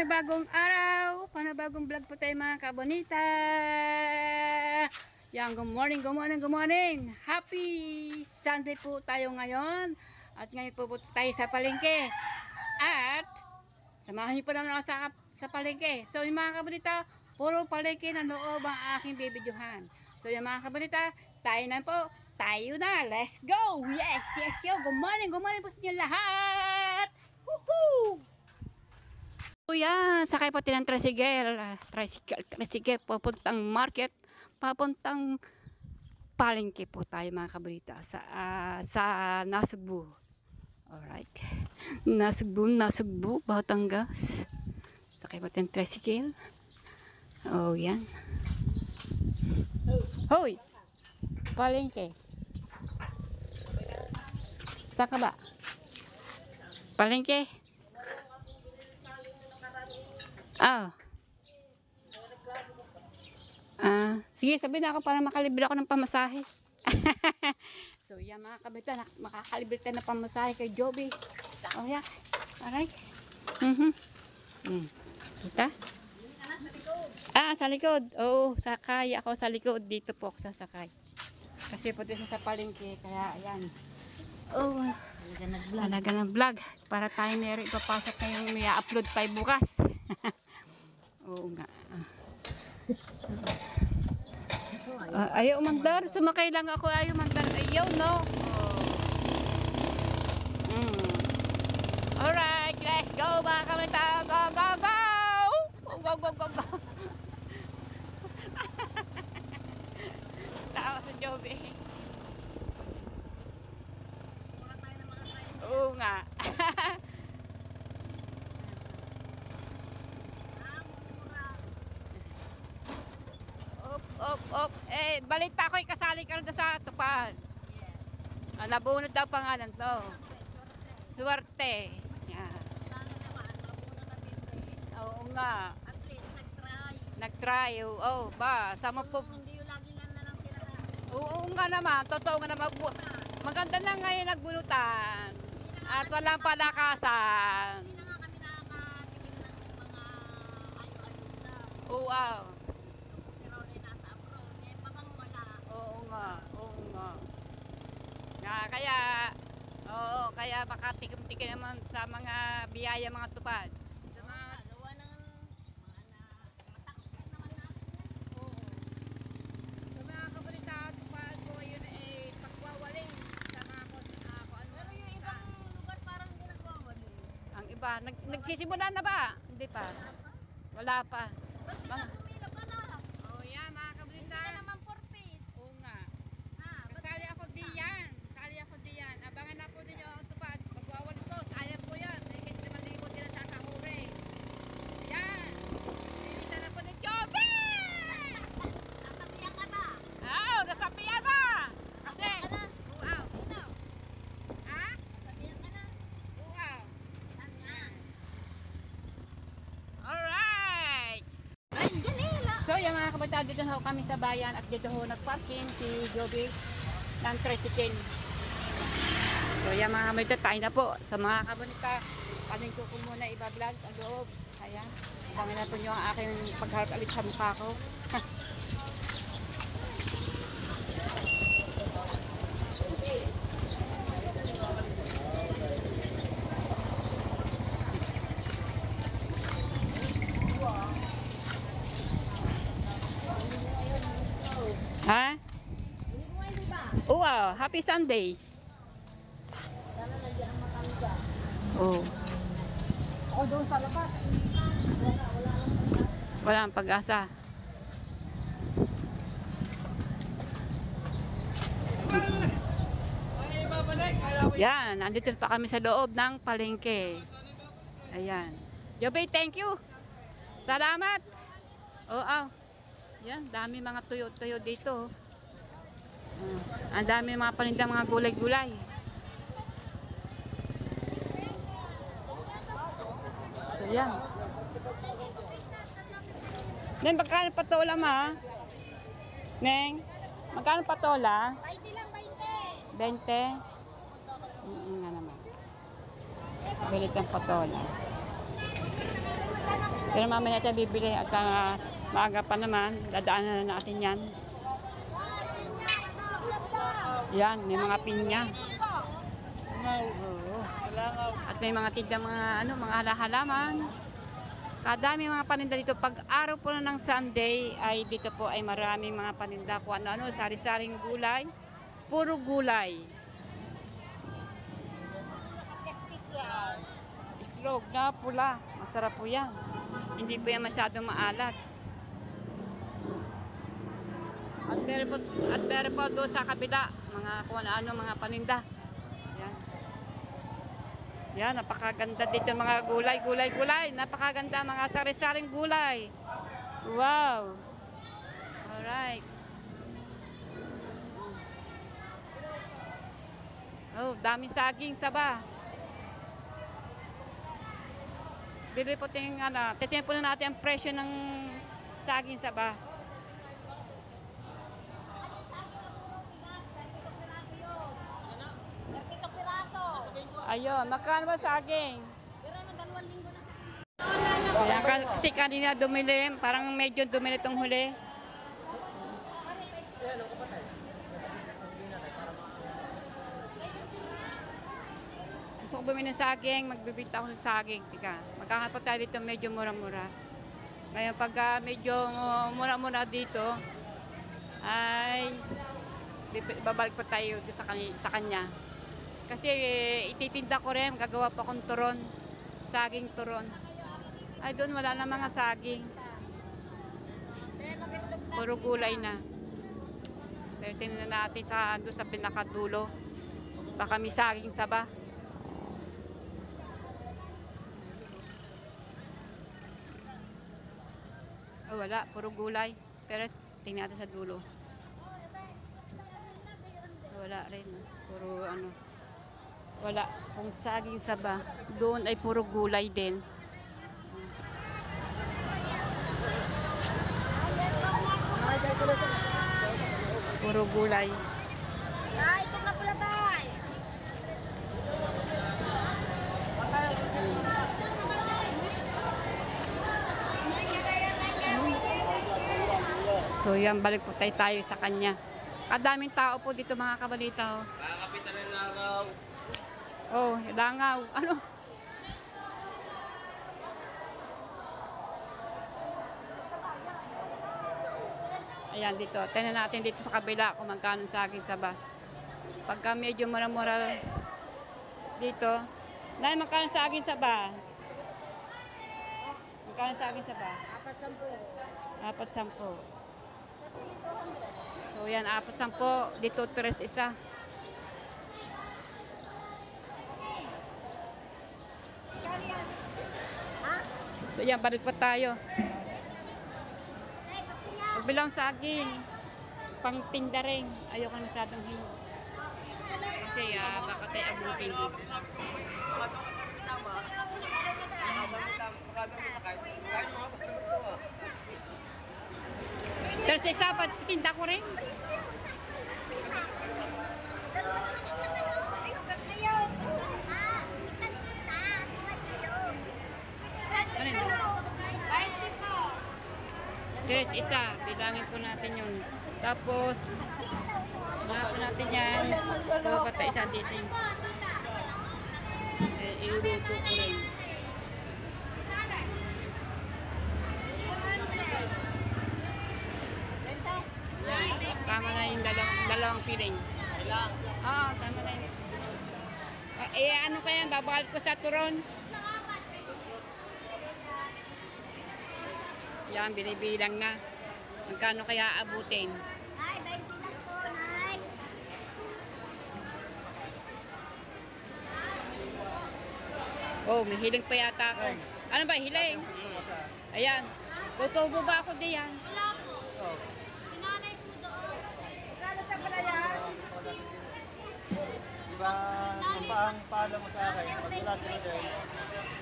panibagong araw, panibagong vlog po tayo mga kabonita. Yan, good morning, good morning, good morning. Happy Sunday po tayo ngayon. At ngayon po tayo sa palengke. At samahan niyo po naman ako sa palengke. So yung mga kabonita, puro palengke na loob ang aking bibidyohan. So yung mga kabonita, tayo na po. Tayo na, let's go! Yes, yes, yo! Good morning po sa inyo lahat! Woohoo! So yan, sakay po ng tricycle, papuntang market, papuntang palengke po tayo mga kabalita sa Nasugbu. Alright, Nasugbu, Batangas. Sakay po ng tricycle. Oh yan. Hoy! Palengke. Saka ba? Palengke. Sige, sabihin na ako para makalibre ako ng pamasahe. So, yan mga kabita, makakalibre tayo ng pamasahe kay Joby. Oh, yeah. Alright. Kita? Sa likod. Oh, sakay ako sa likod. Dito po ako sasakay. Kasi po dito sa palengke, kaya ayan. Oh, talaga ng vlog. Para tayo meron ipapasok na yung may upload pa bukas. Oo nga. Ayaw mandar. Sumakay lang ako. Ayaw mandar. Ayaw, no? Alright, let's go mga kamita. Go, go, go! Go, go, go, go. Tawa sa Joby. Oo nga. Op. Balita ko kasali ka na sa tupad. Nabunod daw pangalan to. Suwerte. Yan. Oo nga. At least Nag-try. Oh, ba. Sama po. Hindi yung lagi lang na lang sila. Oo nga naman. Totoo nga naman. Maganda na ngayon nagbunutan. At walang palakasan. Hindi na nga kami nakakatingin ng mga ayo-ayuda. Oo, wow. Si Ronnie nasa abroad. Eh, babang wala. Oo nga. Kaya makatikim-tikim naman sa mga biyaya mga tupad. Sa mga gawa ng mga matakot naman natin. Oo. Sa mga kabalita tupad po, yun pagwawaling sa mga ano. Pero yung ibang lugar parang hindi nagwawali. Ang iba, nagsisimula na ba? Hindi pa. Wala pa. Ba't sila pumila pala? Oh, yan mga Hindi kabalita. ka naman 4 piece. Oo nga. Ha? Ba't Kasali ako diyan. Abangan na po ninyo ang tupad. Magwawalis ko. Sayang po yan. May kasi naman hindi ko sila sakahuri. Yan. Nilisa na po ni Joby! nasabihan ka ba? Nasabihan na! Kasi, Nasabihan ka na? wow. Ikaw? Ha? Nasabihan ka na? Wow. Saan nga? Alright. Ay, ganila! So, yung mga kabataan, dito na ho kami sa bayan at dito ho nagparking si Joby ng tricycle. So, yan mga kabalita, tayo na po. Sa mga kabalita, pasin ko muna iba-vlog ang loob. Ayan. Tangin na po nyo ang aking pagharap alit sa mukha ko. Ha? Wow, happy Sunday. Sana nandiyan ang matangga. Oh, O doon sa labas. wala ang pag-asa. Yan, nandito pa kami sa loob ng palengke. Ayan. Joby, thank you. Salamat. Oh. Yan, dami mga tuyo-tuyo dito. Ang dami mga panindang mga gulay-gulay. So, yan. Neng, magkano patola ma? Neng, magkano patola? 20 lang, 20. 20? Nga naman. Bilit ng patola. Pero mamaya natin bibili at maaga pa naman, dadaanan na natin yan. Yan, may mga pinya. Oo. At may mga tindang mga halaman. Kadami mga paninda dito. Pag araw po ng Sunday, ay dito po ay maraming mga paninda. Kung ano, sari-saring gulay. Puro gulay. Itlog na pula. Masarap po yan. Hindi po yan masyadong maalat. At meron po doon sa kabila, mga kung ano, mga paninda. Yan. Yan, napakaganda dito mga gulay. Napakaganda mga sari-saring gulay. Wow. Alright. Oh, daming saging saba. Bili po tingin titingnan po na natin ang presyo ng saging saba. Ayun, magkano ba saging? Pero na 2 linggo na. Kaya kasi kanina dumili, parang medyo dumili itong huli. Gusto ko bumili ng saging, magbibita ako ng saging. Tika, magkakapo tayo dito medyo mura-mura. Ngayon pagka medyo mura-mura dito, ay babalik pa tayo sa kanya. Kasi ititinda ko rin, gagawa pa akong turon, saging turon. Ay doon wala na mga saging. Puro gulay na. Pero tingnan natin doon sa pinakadulo. Baka may saging saba. Oh, wala, puro gulay. Pero tingnan natin sa dulo. Wala rin. Puro ano. Wala. Kung saging saba, doon ay puro gulay din. Puro gulay. Ay, ito na pula bay. So yan, balik po tayo sa kanya. Kadaming tao po dito mga kabalita. Oh. Kakapitan ng langaw. Oh, langaw. Ano? Ayan dito. Tingnan natin dito sa kabila kung magkano saging saba. Pagka medyo mura-mura dito. Nay, magkano saging saba? Magkano saging saba? 4.10. 4.10. So yan, 4.10. Dito 3 isa. So yan, balik pa tayo. Magbilang saging. Pang tinda rin. Ayoko na masyadong hinog. Kasi baka tayo abutin dito. Pero sa isa pa, tinda ko rin. Ano yun? Tres isa, bilangin po natin yun. Tapos, po natin yan. Dapat tayo isa dito. Iluluto ko rin. Tama na yung dalawang piling. Oo, tama na yun. Ano kaya, babakal ko sa turon. Yan, binibilang na. Magkano kaya abutin? Ay, 20 lang po, Nay. Oh, may hiling pa yata ako. Ano ba, hiling? Ayan. Tutubo ba ako diyan? Wala po. Sinanay po doon. Kala sa palayan. Diba, ang paalam mo sa akin, pagkulat ko din.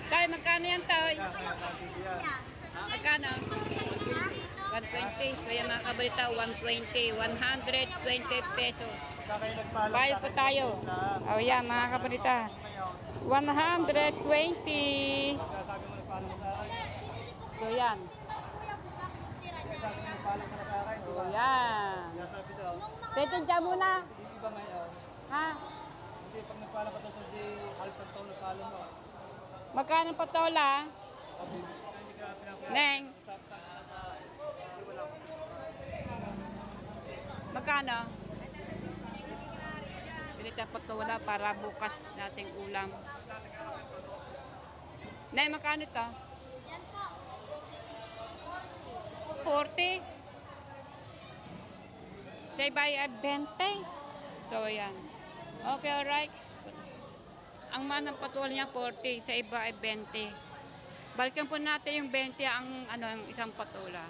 Tay, magkano yan, Tay? Kaya, Magkano? 120. So yan mga kabalita, 120. 120 pesos. kayo nagpaalam Bayad po tayo. Oh yan mga kabalita. 120. sasabi mo nagpaalam mo sa akin. So yan. Kaya sabi mo, paalam ka na sa akin, di So ba? yan. Kaya sabi daw, Pwede dyan muna. hindi ba ngayon? Ha? Hindi, pag nagpaalam ka sa sundi, halos ang taon nagpaalam mo. Magkano patola? Hindi ka pinapayagan. Neng. Sa akin, hindi wala akong Magkano? Pili tayo patola para bukas nating ulam. Nay, magkano to? Yan po. 40. Sa iba ay 20. So, yan. Okay, alright. Ang manang patuloy niya 40, sa iba ay 20. Balikan po natin yung 20 ang ang isang patula.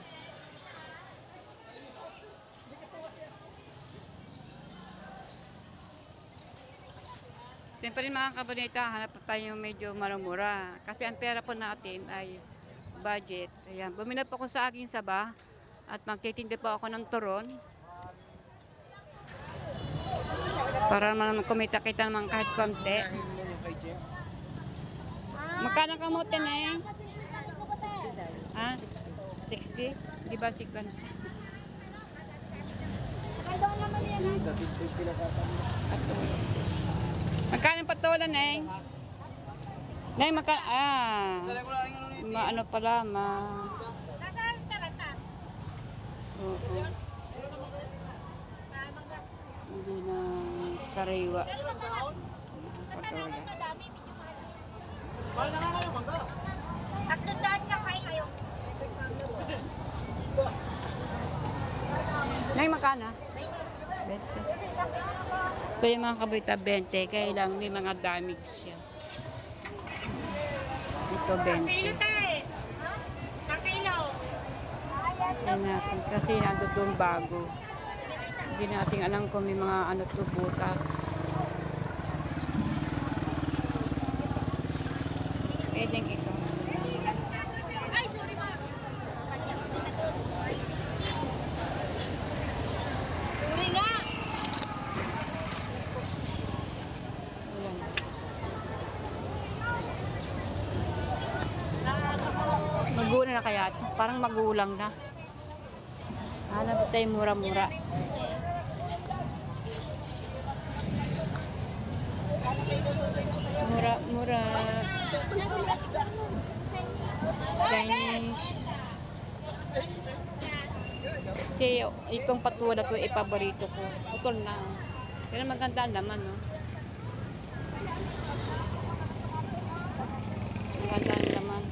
Siyempre mga kabanita, hanap po tayo medyo maramura. Kasi ang pera po natin ay budget. Ayan, bumili po ako sa aking saba at magtitinda po ako ng turon. Para naman kumita-kita naman kahit konti. Magkano kamote na eh? Ha? 60? Di ba 50? Magkano patola na eh? Nay, magkano? Ano pala, Oo. Hindi na sariwa. Patola. Mahal na nga kayo, mangga. 300 siya kayo kayo. Nay, magkano? 20. So yung mga kabalita 20, kaya lang may mga damage siya. Ito 20. Yan natin, kasi nandun doon bago. Hindi natin alam kung may mga ano to butas. Pwedeng ito. Ay, sorry ma. Sorry nga. Ayan. Magulang na kaya ito? Parang magulang na. Hanap tayo mura-mura. Mura-mura. Chinese. Kasi itong patula to ipaborito ko. Putol na. Pero maganda ang laman, no? Maganda ang laman.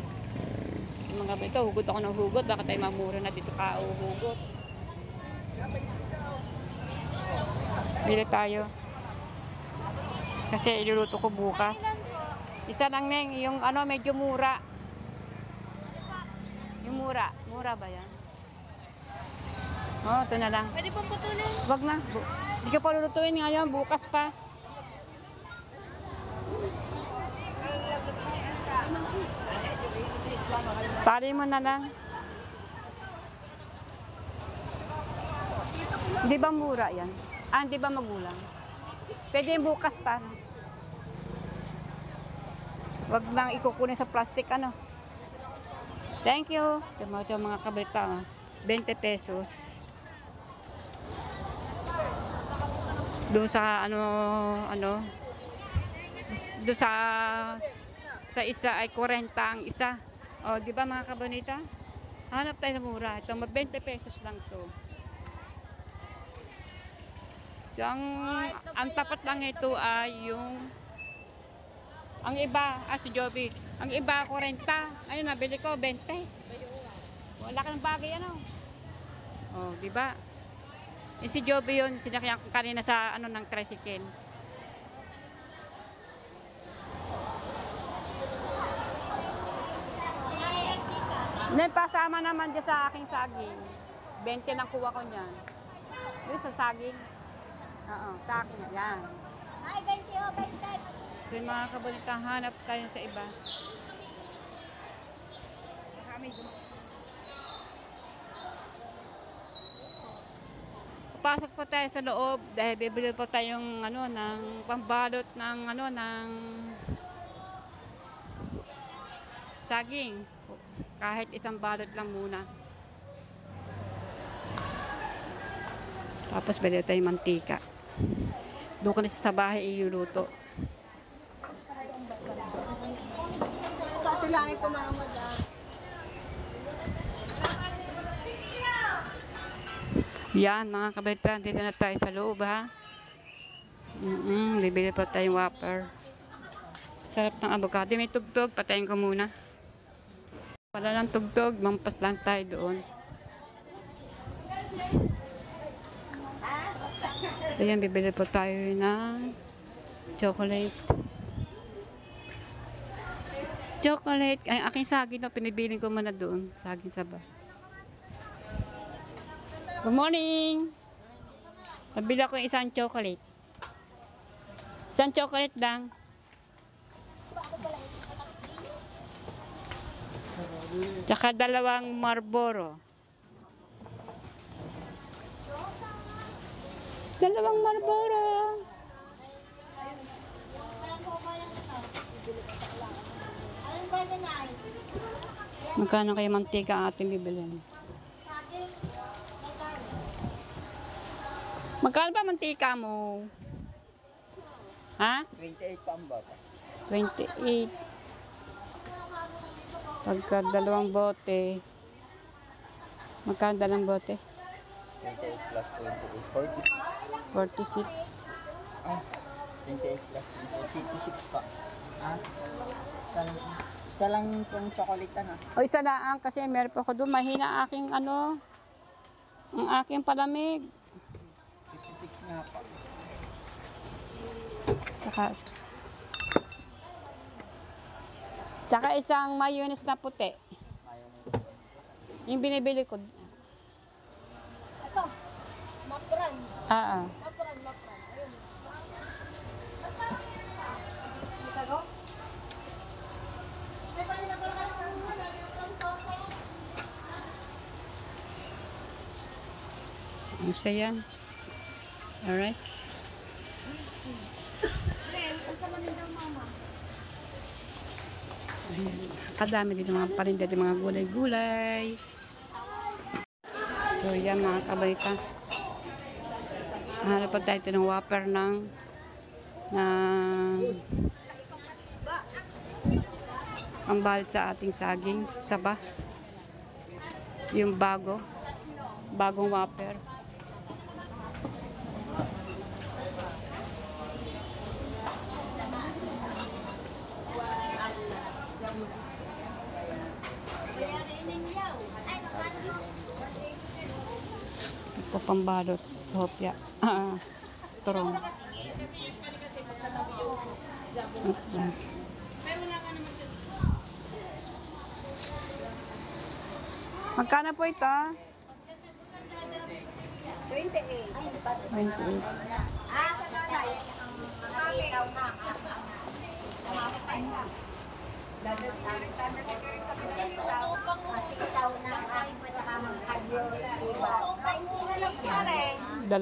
Yung mga ito, hugot ako ng hugot. Baka tayo mamura na dito ka hugot. Bili tayo. Kasi iluluto ko bukas. Isa lang neng, yung ano medyo mura. Yung mura. Mura ba yan? Oh, ito na lang. Pwede pong putulin. Wag na. Hindi ka pa lulutuin ngayon. Bukas pa. Pari mo na lang. Di ba mura yan? Ah, di ba magulang? Pwede yung bukas pa. Wag lang ikukunin sa plastic, ano. Thank you. Ito mga kabalita. 20 pesos. Doon sa doon sa isa ay 40 ang isa. O, di ba mga kabanita? Hanap tayo ng mura. Ito, 20 pesos lang to. So, ang tapat lang ito ay yung ang iba, si Joby. Ang iba, 40. Ayun, nabili ko, 20. Wala ka ng bagay, ano? O, di ba? Si Joby yun, sinakyan ko kanina sa ng tricycle. Pasama naman dyan sa aking saging. 20 lang kuha ko niyan. Dito sa saging. Oo, sa akin. Yan. Ay, 20 o, 20. So yung mga kabalita, hanap tayo sa iba. Pasok po tayo sa loob dahil bibili po tayong ng pambalot ng saging. Kahit isang balot lang muna. Tapos bili tayong mantika. Doon ko na sa bahay iluluto. Ito lang ito mama dyan. Yan mga kabaitan, dito na tayo sa loob ha. Bibili pa tayong whopper. Sarap ng avocado. May tugtog, patayin ko muna. Wala lang tugtog, mampas lang tayo doon. So yan, bibili po tayo ng chocolate. Chocolate. Ay, aking saging na pinibiling ko muna doon. Saging saba. Good morning! Nabili ako yung isang chocolate. Isang chocolate lang. Tsaka 2 Marlboro. 2 Marlboro. Anong ba yan ay? Magkano kayo mantika ang ating bibilin? Saging. Magkano ba mantika mo? Ha? 28 pa ang bata. 28. Pagka 2 bote. Magkano 2 bote? 28 plus 28. 46. 46. Ah, 28 plus 28. 56 pa. Ah? Isa lang itong chocolate na. O isa lang kasi meron pa ako doon. Mahina aking ano. Ang aking palamig. 56 nga pa. Tsaka isang mayonnaise na puti. Yung binibili ko. Ito. Mapran. Ah. Mapran. Ayun. Ito. Ay, pala na pala ka ng Ang sayan. Alright. Kadami dito mga parinda, mga gulay-gulay. So yan mga kabalita. Hanap pa tayo ng whopper ng pambalit sa ating saging. Saba. Yung bagong whopper. Ito pambalot. Hopya. Turong. Magkano po ito? 28. 28. Ah, makakitaw na. Masitaw na ang pagkakamang-adyos, diba? 20 na lang pare. 2.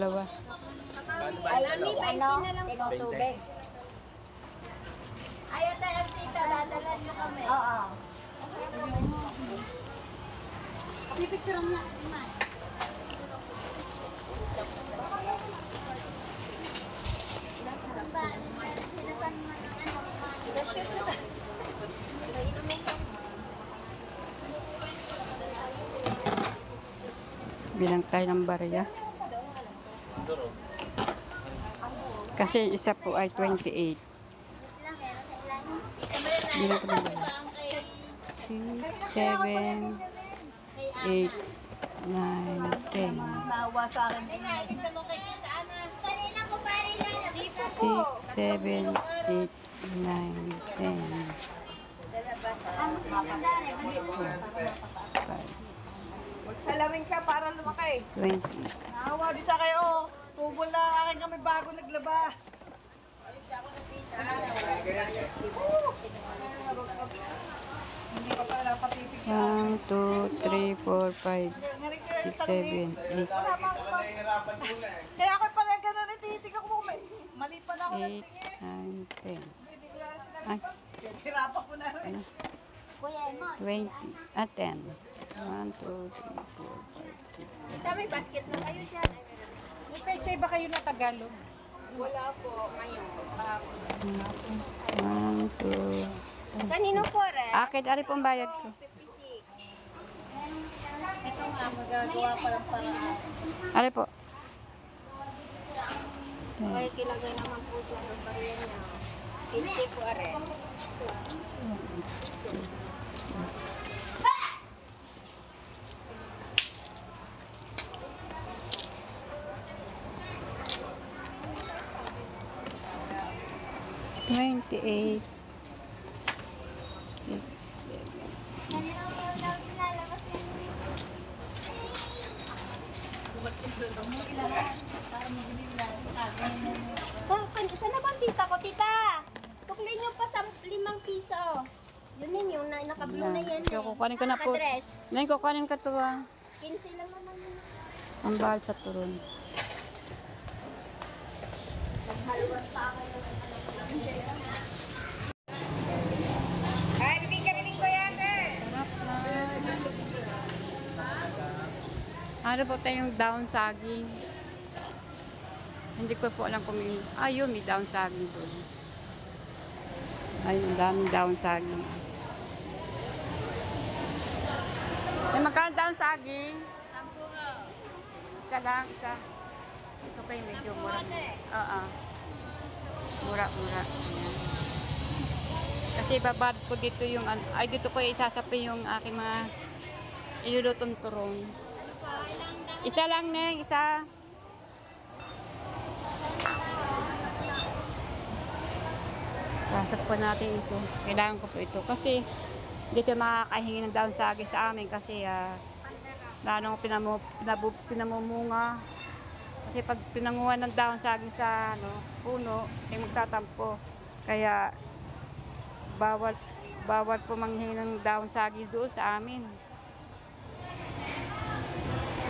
Ay, ano? Ito tubig. Ayaw tayo sita, dadalan nyo kami. Oo. Pipicturean niya. Bilang tayo ng barya. Kasi isa po ay 28. Bilang ko ng barya. 6, 7, 8, 9, 10. Nawa sa akin. 6, 7, 8, 9, 10. 5, Salamin ka para lumaki. 20. Naawa din sa kayo. Tubol na akin kami bago naglabas. Hindi pa pala papipig. 1, 2, 3, 4, 5, 6, 7, 8. Kaya ako pala gano'n ititig ako. Mali pa na ako 8, nagtingin. 9, 10. Ay, Hirapan ko na rin. 20. 10. 1, 2, 3, 4, 5, 6, 7. May basket na kayo dyan. May pechay ba kayo na Tagalog? Wala po ngayon. 1, 2. Kanino po rin? Akit, ari pong bayad ko. 56. Ito nga, magagawa pa lang paraan. Ari po. Ay, kilagay naman po siya ng bariyan niya. 15 po rin. $28. 6, 7. Oh, saan na ba ang tita ko, tita? Sukli niyo pa sa 5 piso. Yun din yung naka-blue na yan. So, kukunin ko na po. Naka-dress. Ngayon, kukunin ka to. 15 lang naman yun. Ang bahal sa turon. Ay, rinig ko yan eh. Sarap na. Ano po tayong down saging? Hindi ko po alam kung may... Ayun, may down saging doon. Ayun, ang daming down saging. May magkano down saging? 10 Isa lang, isa. Ito kayo medyo mura. Oo. Mura. Ayan. Kasi babad ko dito yung... Ay, dito ko isasapi yung aking mga ilulutong turong. Isa lang, Neng. Isa. Sasap po natin ito. Kailangan ko po ito. Kasi dito makakahingi ng daon saging sa amin. Kasi lalong pinamumunga. Kasi pag pinanguha ng daon saging sa puno, ay magtatampo. Kaya bawal po manghingi ng daon saging doon sa amin.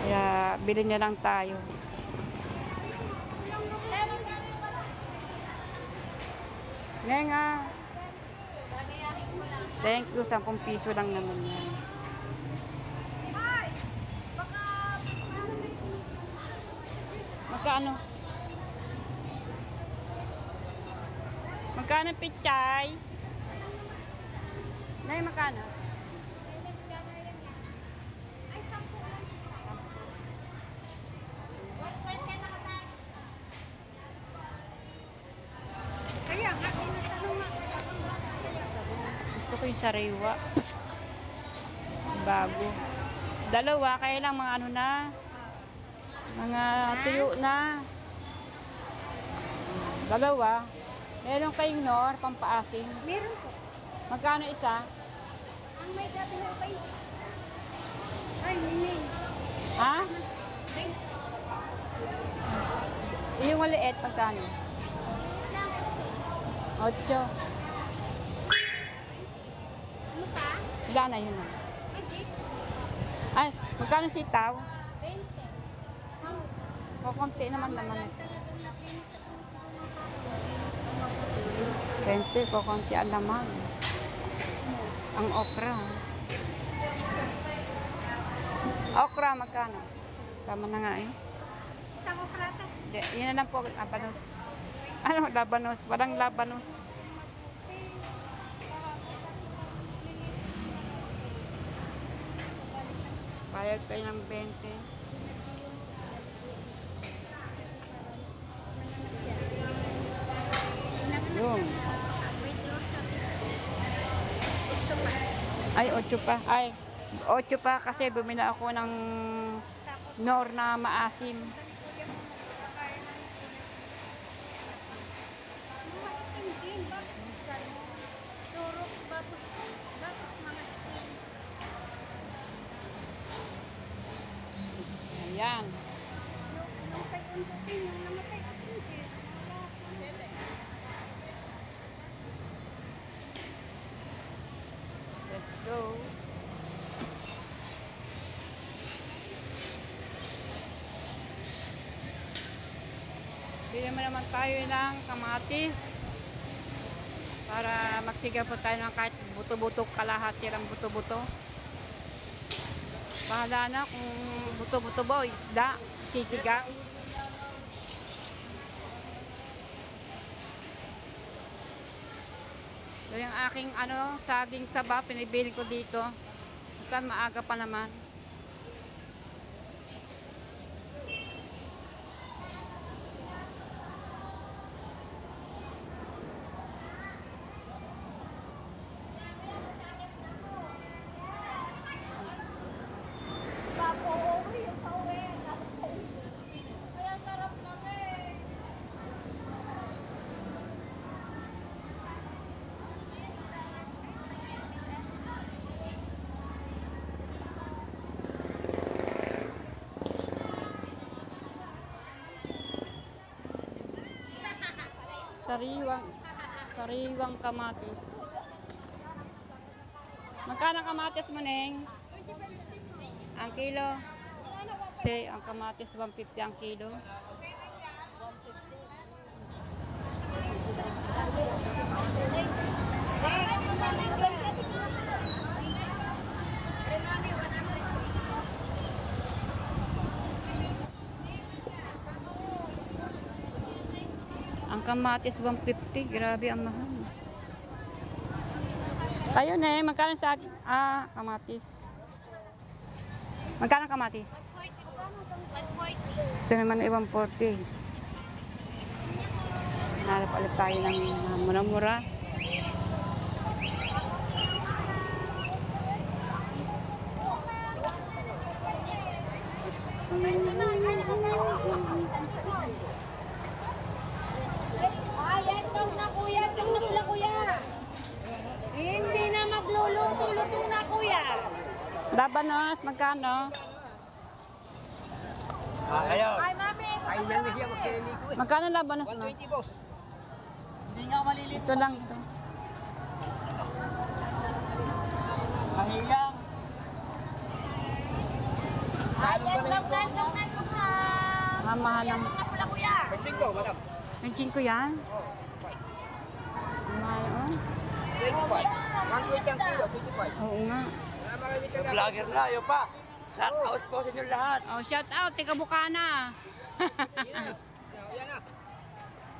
Kaya bilhin niya lang tayo. Nenga. Thank you, 10 piso lang naman yan. Magkano? Magkano pichay? Nay, magkano? Gusto ko yung sariwa. Bago. Dalawa, kaya lang mga ano na. Mga tuyo na. Dalawa. Meron kayong nor, pampaasim. Meron po. Magkano isa? Ang may gabi na kayo. Ay, nini. Ha? Yung maliit, magkano? 8. Ano pa? Wala na yun. Magic. Ay, magkano sitaw? 20. Kukunti naman ito. 20, kukunti ang laman. Ang okra. Okra, magkano? Tama na nga eh. Isang oprata. Hindi, yun na lang po, labanos. Ano, labanos? Walang labanos. Bayad kayo ng 20. Yung. Ay, 8 pa. Ay, 8 pa kasi bumili ako ng nor na maasim. Ayan. Let's go. Bili mo naman tayo ng kamatis para magsigaw po tayo ng kahit buto-buto, kalahati lang buto-buto. Bahala na kung buto-buto ba o isda, sisigaw. So yung aking saging saba, pinibili ko dito. Kan maaga pa naman. Kaya sarap lang eh. Sariwang kamatis. Magkano ang kamatis mo, Neng? Ang kilo? Ang kamatis 150 ang kilo. Ang kamatis 150, grabe ang mahal. Kayo na magkano sa kamatis? Magkano kamatis? 140. Ito naman ay 140. Hanap ulit tayo ng mura-mura. Ayan, tong na kuya, tong na pula kuya. Hindi na magluluto-luto na kuya. Labanos, magkano? Ay, mami. Ay, yan na siya magkililiko eh. Magkano labanos mo? 120 boss. Hindi nga malilito. Ito lang ito. Mahiyang. Ayan, tong na. Mamahal ng Tong na pula kuya. Pachinko, madam. pension ko yan. Oh, Mahal, oh. 25. 120 ang kilo, 25. Oo nga. Wala makikita na. Vlogger na, yun pa. Shout out po sa inyo lahat. Oh, shout out, tika Bukana. Yan na. Yan na.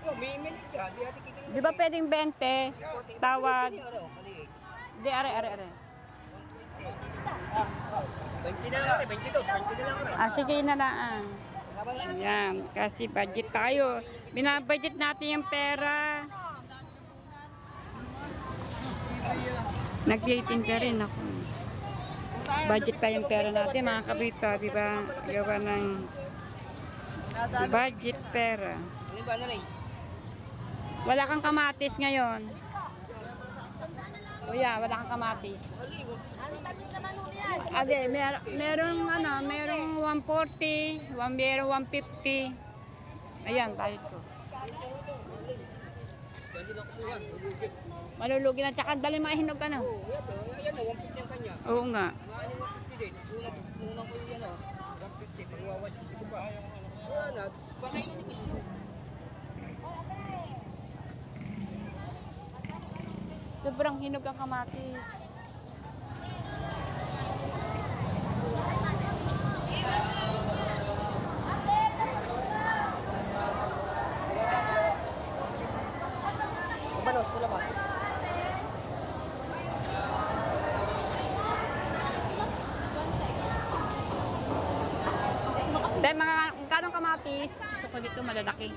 Yo, may minute ka. Di ati kikinig. Di ba pwedeng 20? Tawad. Maliit. Di, are. 20 na lang, 22. 20 na lang. Ah, sige na lang. Kasama lang. Ayan, kasi budget tayo. Binabudget natin yung pera. Nagtitinda rin ako. Budget pa yung pera natin, mga kabita, di ba? Gawa ng budget pera. Ano ba na rin? Wala kang kamatis ngayon. Kuya, wala kang kamatis. Ade, merong merong 140, merong 150. Ayan, tayo ko. Pwede na kumuha. Lulugi. Malulugi na, tsaka dali mahinog ka na. Oh, yan o. 150 ang kanya. Oo nga. Mga 150 din. Unang ko yan o. 150. Pagwa 160 ko pa. Wala na. Baka yung negosyo. Sobrang hinog ang kamatis. Banos, wala ba? Dahil magkano kamatis? Gusto ko dito malalaki.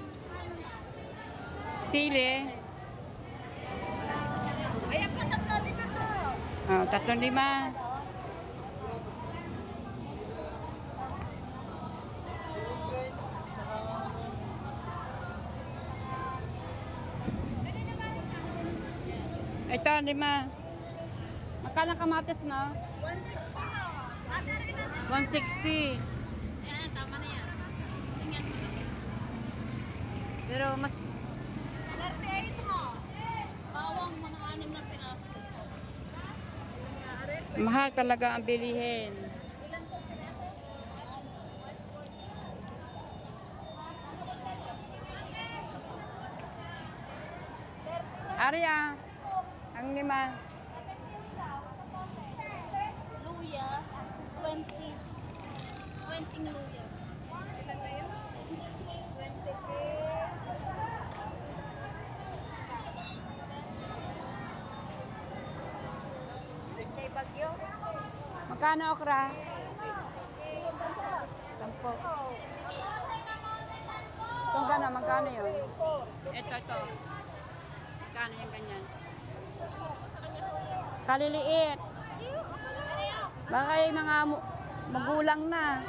Sili. Ayan pa, 3 ko. Oh, 3.5. Ito, 5. Magkano kamatis mo? 160 ko. Ate, rin natin. 160. Ayan, tama na yan. Tingnan mo. Pero mas 38 mo. Bawang mga 6 na piraso. mahal talaga ang bilihin. Ilan po piraso? Arya, Ang lima. Luya, 20. 20 luya. Ilan na yun? 20K. Pichay bagyo. Magkano okra? 10. Itong gano'n, magkano yun? Ito. Magkano yung ganyan? Kaliliit. Baka yung mga magulang na.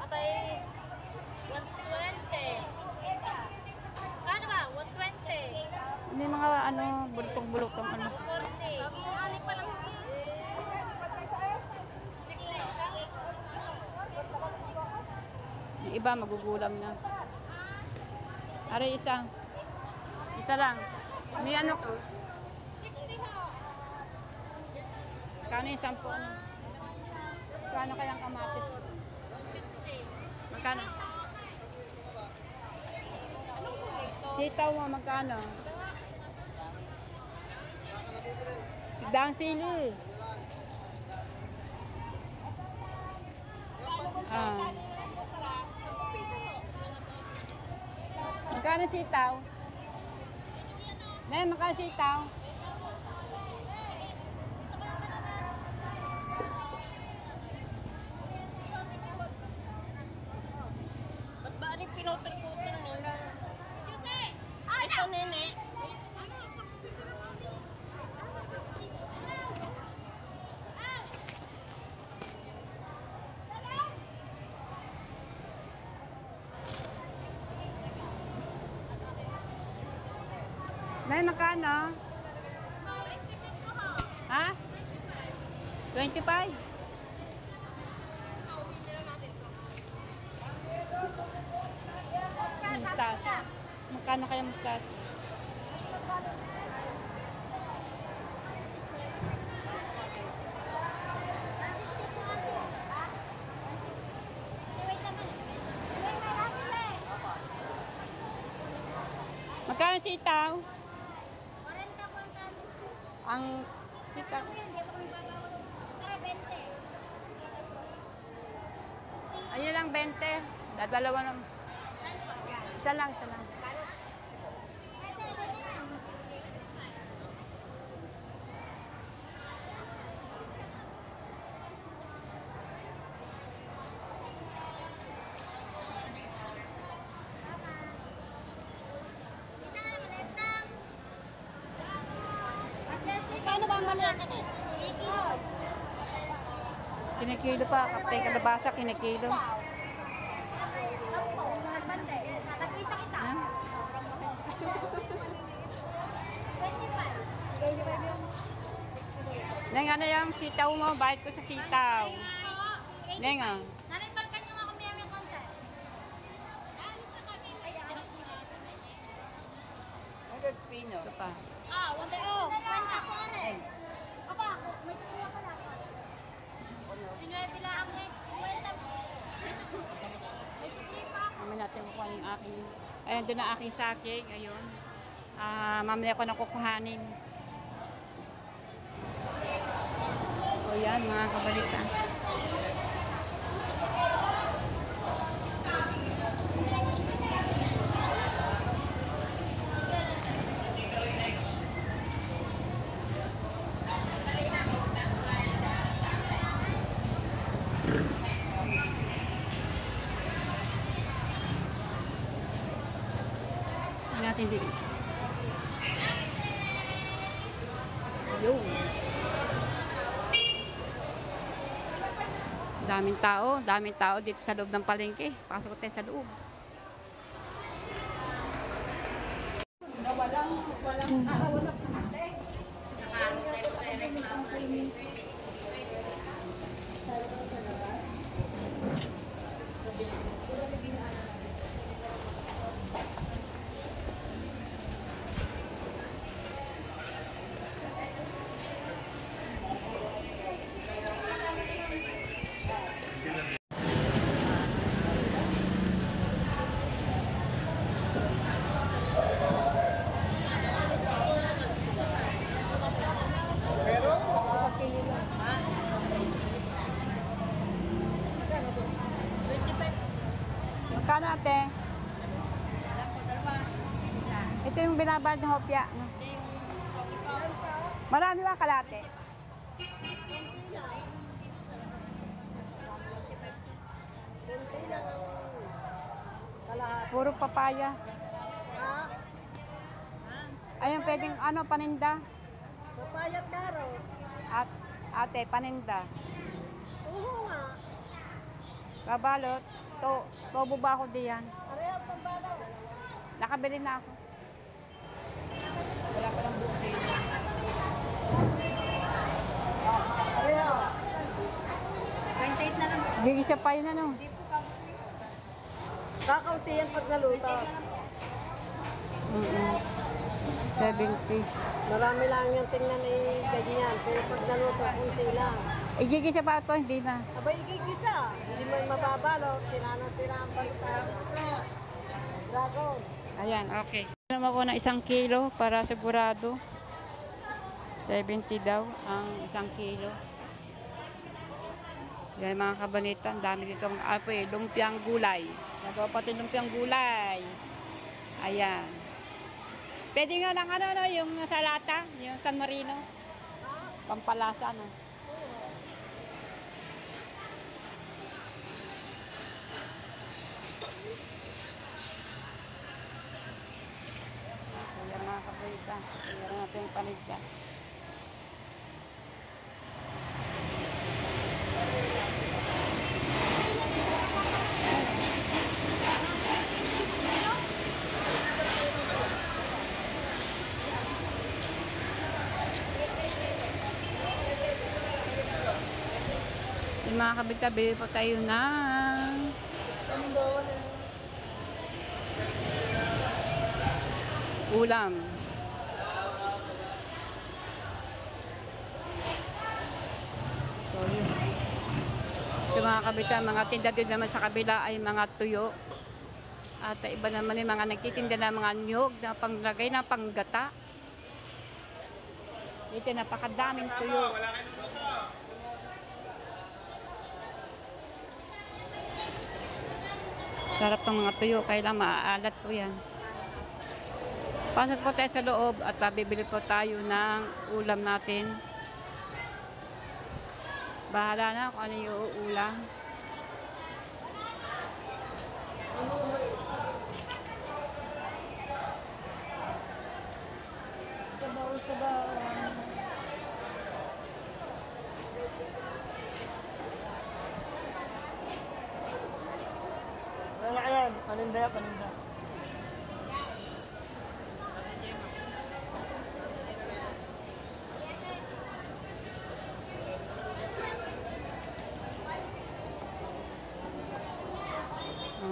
Atay, 120. Kano ba? 120. Hindi mga bulutong-bulutong ano. 40. Ali pa lang. 60. Yung iba magugulang na. Aray isa. Isa lang. May ano ko? 60 na. Kano yung 10 ano? Kano kayang kamatis? 50. Magkano? Sitaw mo, magkano? Sigdang sili. Magkano sitaw? Nay, magkano sitaw? Ba't ba rin pinutol-putol mo lang? Ito, nene. Nay, magkano? Ha? 25? Mustasa. Magkano kaya mustasa? Magkano sitaw? Ang sitaw. Ayun lang 20. Dadalawa lang. Isa lang. Kano ba ang malaki? Kinikilo pa. Kaptay kalabasa, kinikilo. Nag-isa kita. Ha? 25. Neng, ano yung sitaw mo? Bayad ko sa sitaw. Neng, ah. Naribalkan nyo nga kung may aming konti. Isa pa. Wala ko. Kwenta ko nga rin. Aba, may sakuya pala. Sinuwi pila ang kwenta mo. May sakuya pa ako. Mamaya natin kukuha yung aking, ayun, doon ang aking sakig, ayun. Mamaya ko na kukuhanin. So yan, mga kabalita. Natin din. Yun. Daming tao dito sa loob ng palengke. Pasok tayo sa loob. Magkano ate? Ito yung binabal ng hopya. No? Marami ba kalate? Puro papaya. Ayun, pwedeng ano, paninda. Papayat carrot. At, ate, paninda. Oo nga. Babalot. Tobo ba ako diyan? Pareho pambalaw. Nakabili na ako. Wala pa lang buki. Pareho. 28 na lang. Gigisa pa yun ano. Kakaunti yan pag naluto. 70. Marami lang yung tingnan ganyan. Pero pag naluto, kunti lang. Igigisa pa ito, hindi na. Abay, igigisa. Hindi mo mababalo. Sira ang balita. Dragon. Ayan, okay. Naman ako ng 1 kilo para sigurado. 70 daw ang 1 kilo. Yan mga kabanita, ang dami dito ang lumpiang gulay. Nagawa pati lumpiang gulay. Ayan. Pwede nga ng ano, yung sa lata, yung San Marino. Pampalasa, ano. Ayan mga kabanita, ayan natin yung paninda. Yung mga kabita, bili po tayo ng ulam. So, yun. So, mga kabita, mga tinda din naman sa kabila ay mga tuyo. At iba naman yung mga nagtitinda ng mga nyog na panglagay na panggata. Ito, napakadaming tuyo. Sarap ng mga tuyo, kaya lang maaalat po yan. Pasok po tayo sa loob at bibili po tayo ng ulam natin. Bahala na kung ano yung ulam. Sabaw. Wala ka yan. Paninda.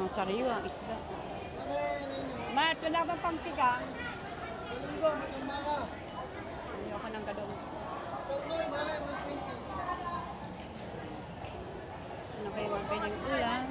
Sariwa, isda. Mat, wala bang pang sigang? Linggo, magkambaka. Ayoko ng galong. Salmon, wala, 120. Ano kayo magbiling ulam?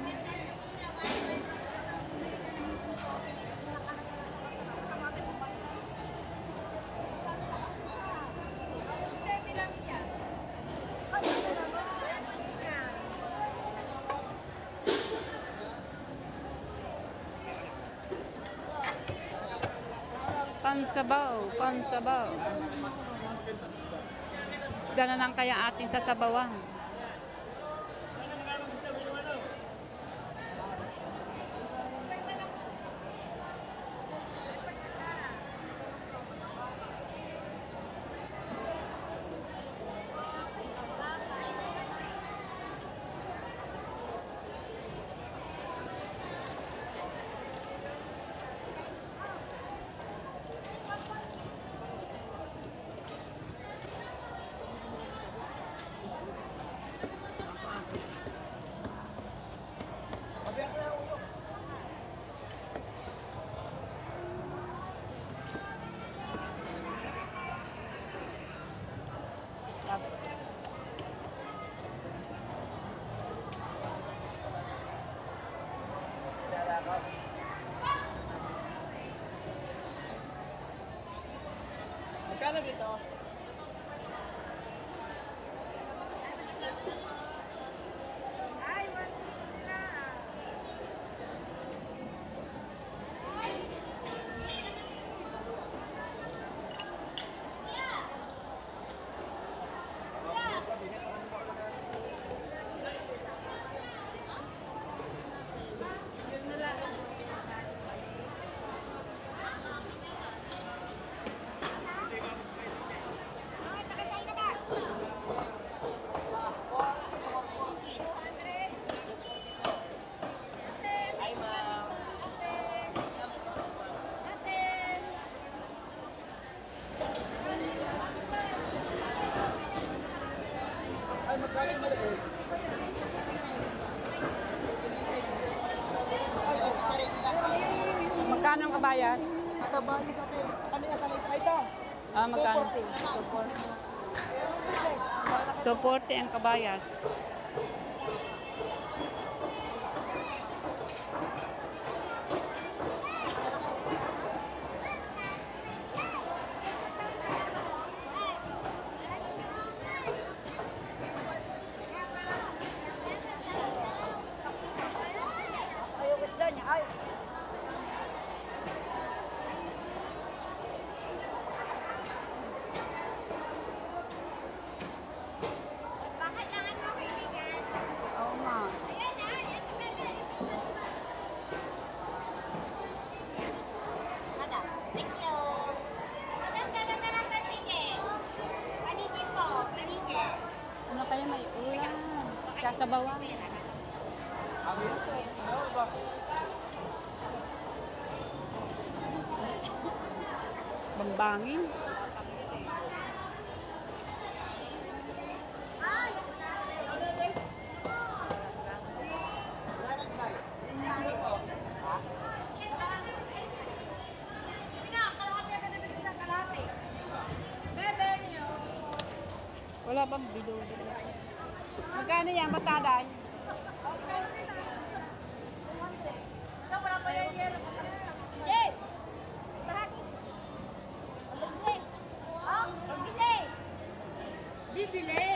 Pansabaw. Isda na lang kaya ating sasabawan. Lobster. Magkano dito? kabayas? Kabayo sa atin. Ano yan sa lista? Ito. Ah, magkano? 240. Yes. 240 ang kabayas. Ayaw isda niya. Ay. Bakit langan mo kaibigan? Oo nga. Ayan na, yan na bebe. Madam, thank you. Madam, gaganda ng panike. Panike po, panike. Ano kaya may ulam? Sasabawan. Bambangin. Wala bang bilog? Magkano yan? Bataday? Bibili. 140.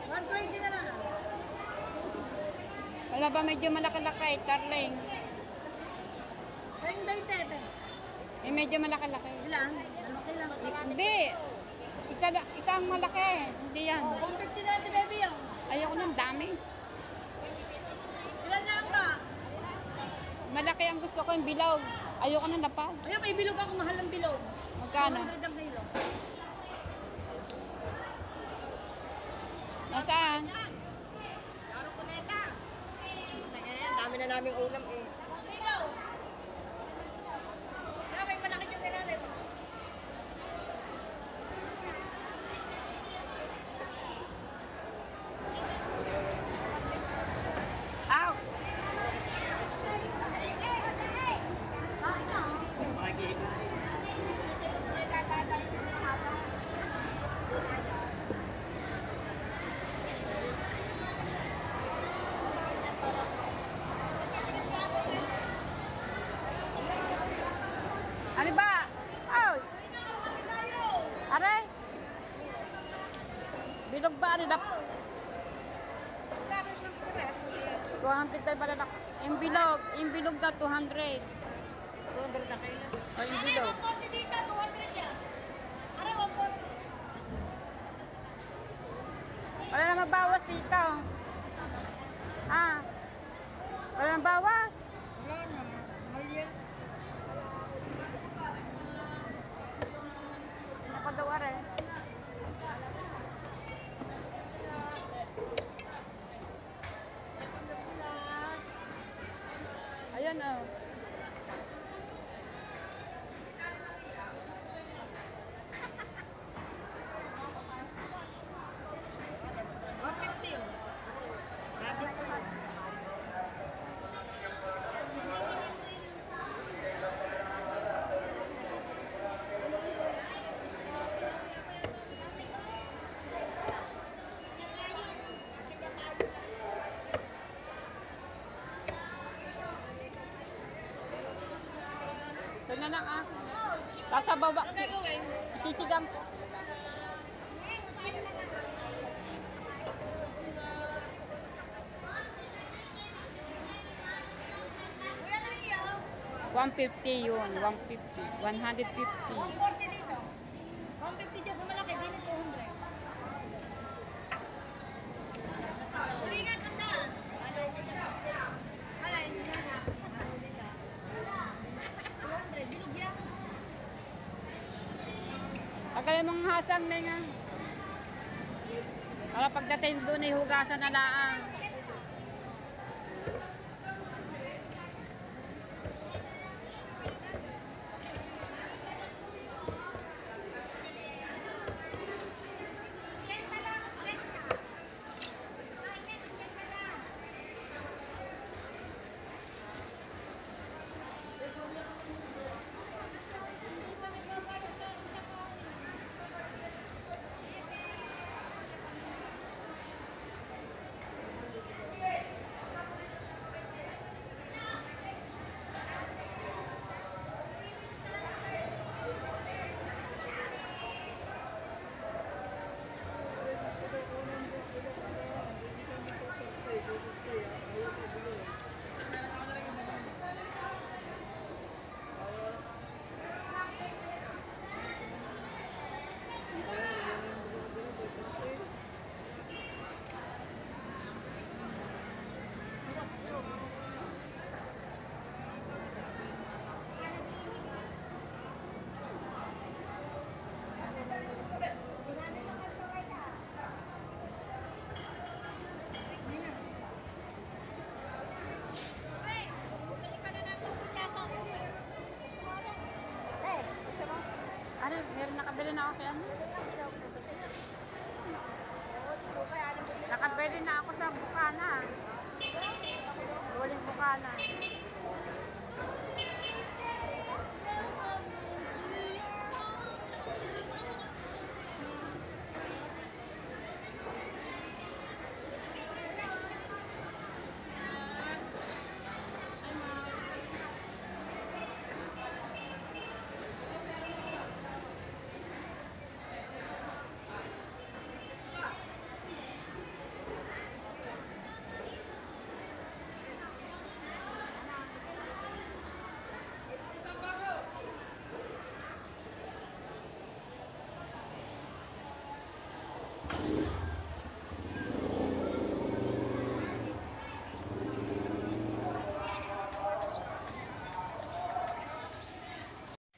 120 na lang. Wala ba medyo malaki-laki? Darling. Ayun ba yung tete? Eh, medyo malaki-laki. Ilan? Malaki lang. Hindi. Isang malaki. Hindi yan. 150 na ito, baby yun. Ayoko ng dami. Ilan lang ba? Malaki ang gusto ko yung bilog. Ayoko ng lapad. Ayun, may bilog ako. Mahal ng bilog. Magkano? 100 ang kilo. Nasaan? Dami na naming ulam eh. Kaya may malaki dyan sila rin. Ow! Ano ba? Oh! Are? Bilog ba? Ano na? 200 tayo pala na. Yung bilog na 200. 200 na kayo. O yung bilog. 140 dito, 200 yan. Ano, 140? Wala na mabawas dito. Ah. Wala na bawas. Wala na. Mahal yan. Ako daw are. Ayan oh. Ito na lang ah. Sasabawa. Sisigang ko. $150 yun. $150. 150. 140 dito. 150 dyan sa malaki, din 200. Ulingan ka na. Alay. 200, bilog yan. Pagkalim mong hasan na nga. Para pagdating doon ay hugasan na laang. na ako kay ano. Nakapwede na ako sa Bukana. Huling Bukana.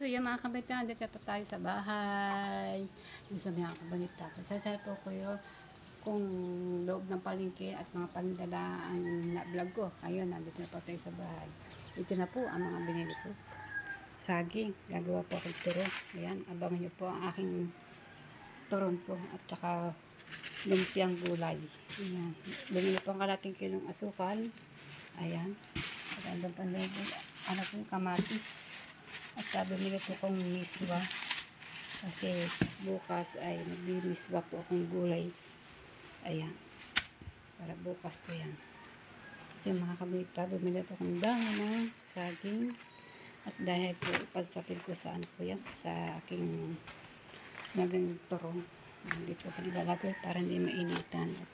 So yung mga kabitan, dito po tayo sa bahay. Yung sa mga kabalita. Sasaya po ko yung kung loob ng palengke at mga panindala ang na-vlog ko. Ayun, nandito na po tayo sa bahay. Ito na po ang mga binili ko. Saging, gagawa po akong turon. Ayan, abangan nyo po ang aking turon po. At saka lumpiang gulay. Ayan, bumili po ang kalating kilong asukal. Ayan, at andun pa na ano po yung kamatis. At bumili po akong miswa. Kasi bukas ay nagbimiswa po akong gulay. Ayan. Para bukas po yan. Kasi mga kabita, bumili po akong dami ng saging. At dahil po pagsapil ko sa ano po yan, sa aking naging turong. Hindi po ko nilalagay para hindi mainitan. At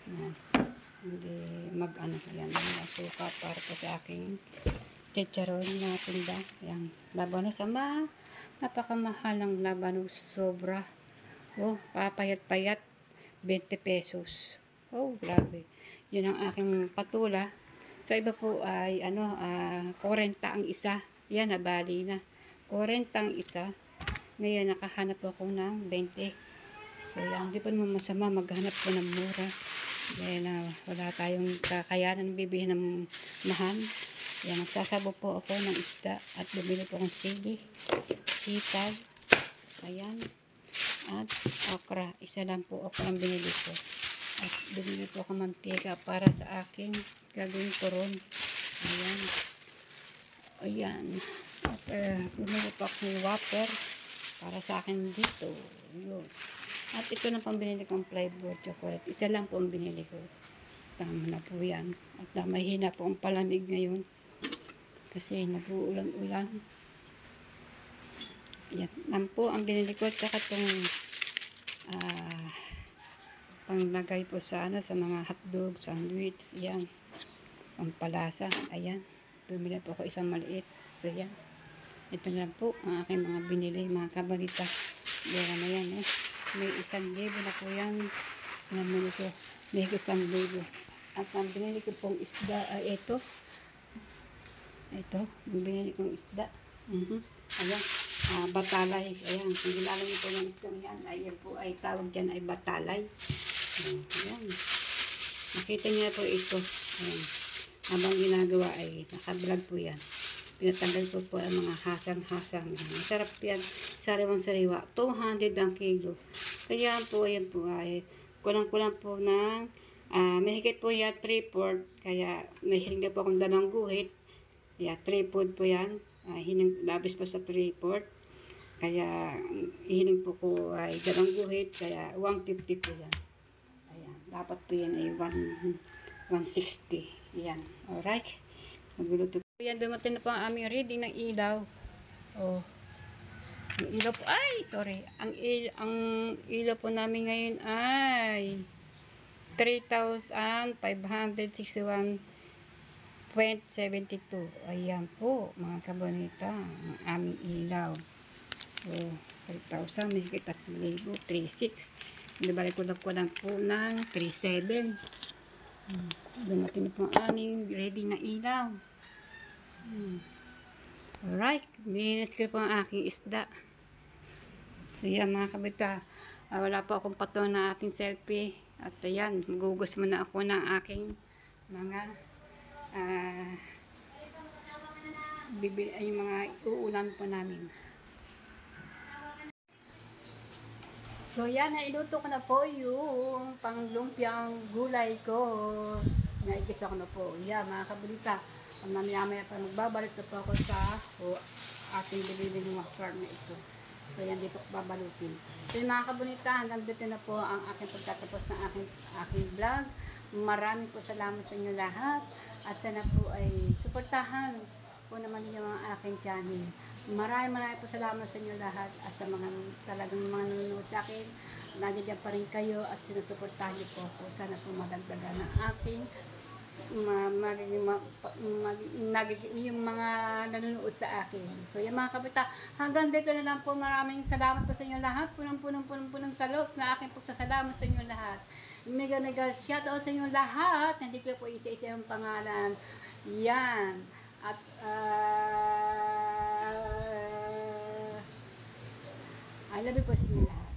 hindi mag-ano yan. Masuka para po sa aking chicharon na tinda. Ayan. Labanos ama. Napakamahal ng labanos. Sobra. Oh, papayat-payat. 20 pesos. Oh, grabe. Yun ang aking patula. Sa iba po ay 40 ang isa. Yan, nabali na. 40 ang isa. Ngayon, nakahanap ako ng 20. So, yan. Hindi po naman masama maghanap po ng mura. Dahil wala tayong kakayanan bibili ng mahal. Yan, magsasabo po ako ng isda at bumili po akong sili, sitag, ayan, at okra. Isa lang po okra ang binili ko. At bumili po ako mantika para sa aking gagawing turon. Ayan. Ayan. At bumili po ako ng water para sa akin dito. Yun. At ito na pang binili kong flavor chocolate. Isa lang po ang binili ko. Tama na po yan. At mahina po ang palamig ngayon. Kasi nag-uulan-ulan. Yan. Yan po ang binili ko. Tsaka itong panglagay po sa sa mga hotdog, sandwich. Yan. Pampalasa. Ayan. Bumili po ako isang maliit. So yan. Ito na po ang aking mga binili. Mga kabalita. Dera na yan. May 1,000 na po yan. Namili ko. May 1,000. At ang binili ko pong isda ay ito. Ito, yung binili kong isda. Ayan, batalay. Ayan, kung kilala niyo po yung isda yan, ayan po ay tawag dyan ay batalay. Ayan. Nakita niyo po ito. Ayan. Habang ginagawa ay nakablog po yan. Pinatanggal ko po ang mga hasang-hasang. Masarap yan. Sariwang-sariwa. 200 ang kilo. Kaya po, ayan po ay kulang-kulang po ng mahigit po yan 3/4. Kaya nahiling na po akong dalang guhit. Yeah, 3/4 po yan. Labis po sa 3/4. Kaya, ihiling po ko ay dalang guhit. Kaya, 150 po yan. Ayan. Dapat po yan ay 160. Ayan. Alright. Magluluto po yan. Dumating na po ang aming reading ng ilaw. Oh. Ang ilaw po. Ay! Sorry. Ang ilaw po namin ngayon ay 3,561.72. Ayan po, mga kabonita, ang aming ilaw. So, 3,000, may higit 3,000, 3,600. Nabalik ko lang po ng 3,700. Dumating na po ang aming ready na ilaw. Alright, binit ko po ang aking isda. So, yan mga kabita. Wala po akong pato na ating selfie. At ayan, magugos muna ako ng aking mga yung mga uulam po namin. So yan, nailuto ko na po yung panglumpiang gulay ko. Naigisa ko na po. Yan, mga kabulita. Mamaya-maya pa magbabalik na po ako sa ating bililing mga farm na ito. So yan, dito ko babalutin. So yung mga kabulita, hanggang dito na po ang aking pagtatapos ng aking vlog. Maraming po salamat sa inyo lahat. At sana po ay suportahan po naman yung mga aking channel. Maraming po salamat sa inyo lahat at sa mga talagang mga nanonood sa akin. Nandiyan pa rin kayo at sinusuportahan niyo po ako. Sana po madagdagan ng aking yung mga nanonood sa akin. So yung mga kapita, hanggang dito na lang po. Maraming salamat po sa inyo lahat. Punong salok na aking pagsasalamat sa inyo lahat. Mega shout out sa inyo lahat. Hindi ko po isa-isa yung pangalan. Yan. At I love you po sa inyo lahat.